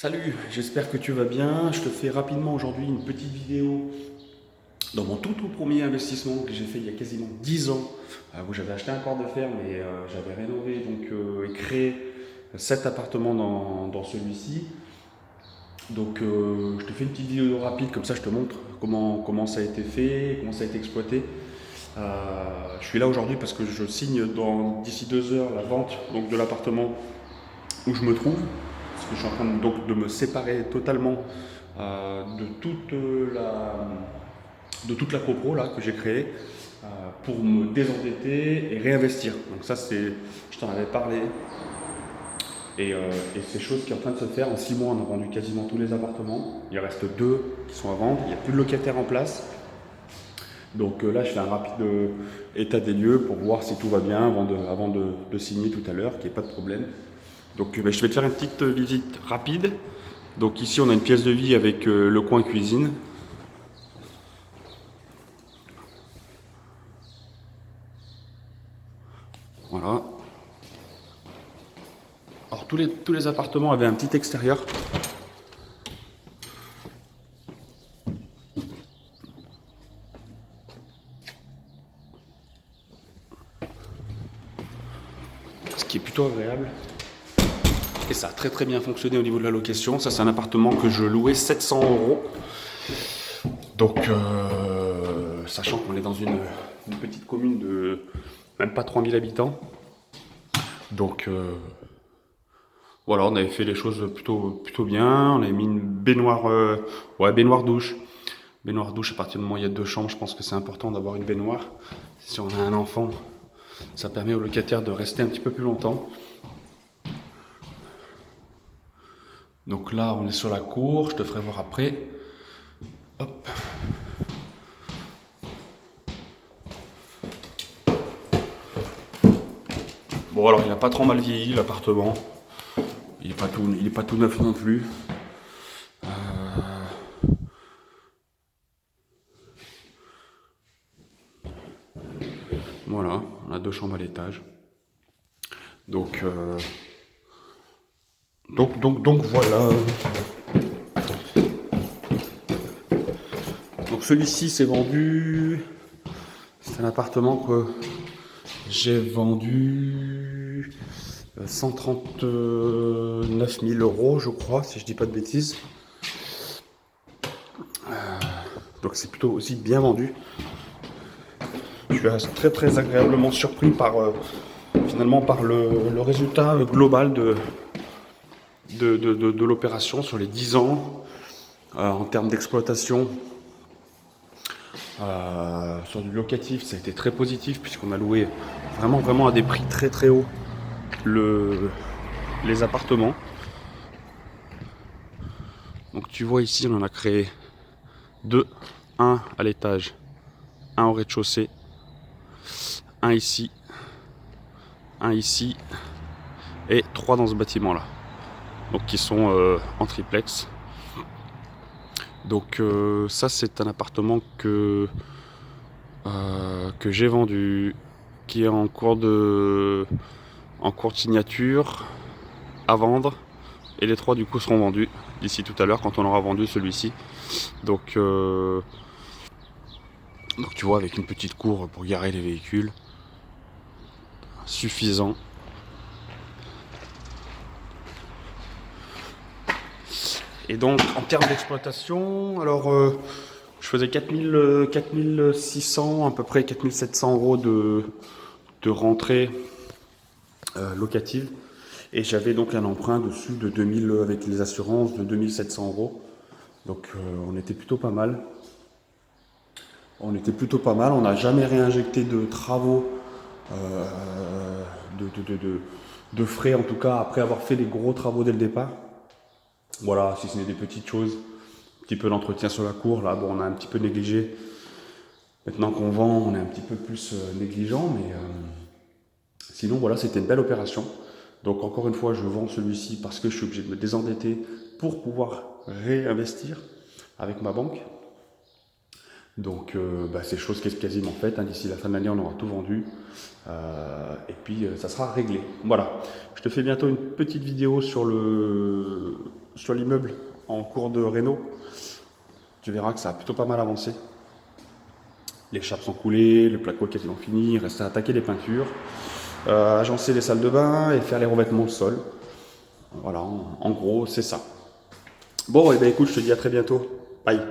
Salut, j'espère que tu vas bien. Je te fais rapidement aujourd'hui une petite vidéo dans mon tout premier investissement que j'ai fait il y a quasiment 10 ans, où j'avais acheté un corps de fer, mais j'avais rénové et créé 7 appartements dans celui-ci. Donc je te fais une petite vidéo rapide, comme ça je te montre comment ça a été fait, comment ça a été exploité. Je suis là aujourd'hui parce que je signe d'ici 2 heures la vente de l'appartement où je me trouve, parce que je suis en train de me séparer totalement euh, de, toute de toute la copro là, que j'ai créée pour me désendetter et réinvestir. Donc ça, je t'en avais parlé. Et c'est chose qui est en train de se faire. En 6 mois, on a vendu quasiment tous les appartements. Il reste 2 qui sont à vendre. Il n'y a plus de locataires en place. Donc là, je fais un rapide état des lieux pour voir si tout va bien avant de signer tout à l'heure, qu'il n'y ait pas de problème. Donc je vais te faire une petite visite rapide. Donc ici, on a une pièce de vie avec le coin cuisine. Voilà. Alors tous les appartements avaient un petit extérieur. Ce qui est plutôt agréable. Et ça a très bien fonctionné au niveau de la location. Ça, c'est un appartement que je louais 700 euros. Donc, sachant qu'on est dans une petite commune de même pas 3000 habitants. Donc, voilà, on avait fait les choses plutôt bien. On avait mis une baignoire, baignoire douche. Baignoire douche, à partir du moment où il y a 2 chambres, je pense que c'est important d'avoir une baignoire. Si on a un enfant, ça permet aux locataires de rester un petit peu plus longtemps. Donc là, on est sur la cour, je te ferai voir après. Hop. Bon, alors il n'a pas trop mal vieilli l'appartement. Il est pas tout neuf non plus. Voilà, on a 2 chambres à l'étage. Donc, donc voilà. Donc celui-ci s'est vendu. C'est un appartement que j'ai vendu 139 000 euros, je crois, si je dis pas de bêtises. Donc c'est plutôt aussi bien vendu. Je suis très agréablement surpris finalement par le résultat global de l'opération sur les 10 ans en termes d'exploitation. Sur du locatif, ça a été très positif puisqu'on a loué vraiment à des prix très hauts les appartements. Donc tu vois ici, on en a créé 2, un à l'étage, un au rez-de-chaussée, un ici et 3 dans ce bâtiment là. Donc qui sont en triplex. Donc ça c'est un appartement que j'ai vendu, qui est en cours de signature à vendre, et les 3 du coup seront vendus d'ici tout à l'heure quand on aura vendu celui-ci. Donc tu vois, avec une petite cour pour garer les véhicules, suffisant. Et donc en termes d'exploitation, alors je faisais 4600, à peu près 4700 euros de rentrée locative. Et j'avais donc un emprunt dessus de 2000 avec les assurances de 2700 euros. Donc on était plutôt pas mal. On n'a jamais réinjecté de travaux, de frais en tout cas, après avoir fait les gros travaux dès le départ. Voilà, si ce n'est des petites choses, un petit peu d'entretien sur la cour, là, bon, on a un petit peu négligé. Maintenant qu'on vend, on est un petit peu plus négligent, mais sinon, voilà, c'était une belle opération. Donc, encore une fois, je vends celui-ci parce que je suis obligé de me désendetter pour pouvoir réinvestir avec ma banque. Donc, c'est chose qui est quasiment faite. Hein. D'ici la fin de l'année, on aura tout vendu. Et puis, ça sera réglé. Voilà. Je te fais bientôt une petite vidéo sur sur l'immeuble en cours de réno. Tu verras que ça a plutôt pas mal avancé. Les chapes sont coulées, le placo est quasiment fini, il reste à attaquer les peintures, agencer les salles de bain et faire les revêtements au sol. Voilà, en gros, c'est ça. Bon, et ben écoute, je te dis à très bientôt. Bye.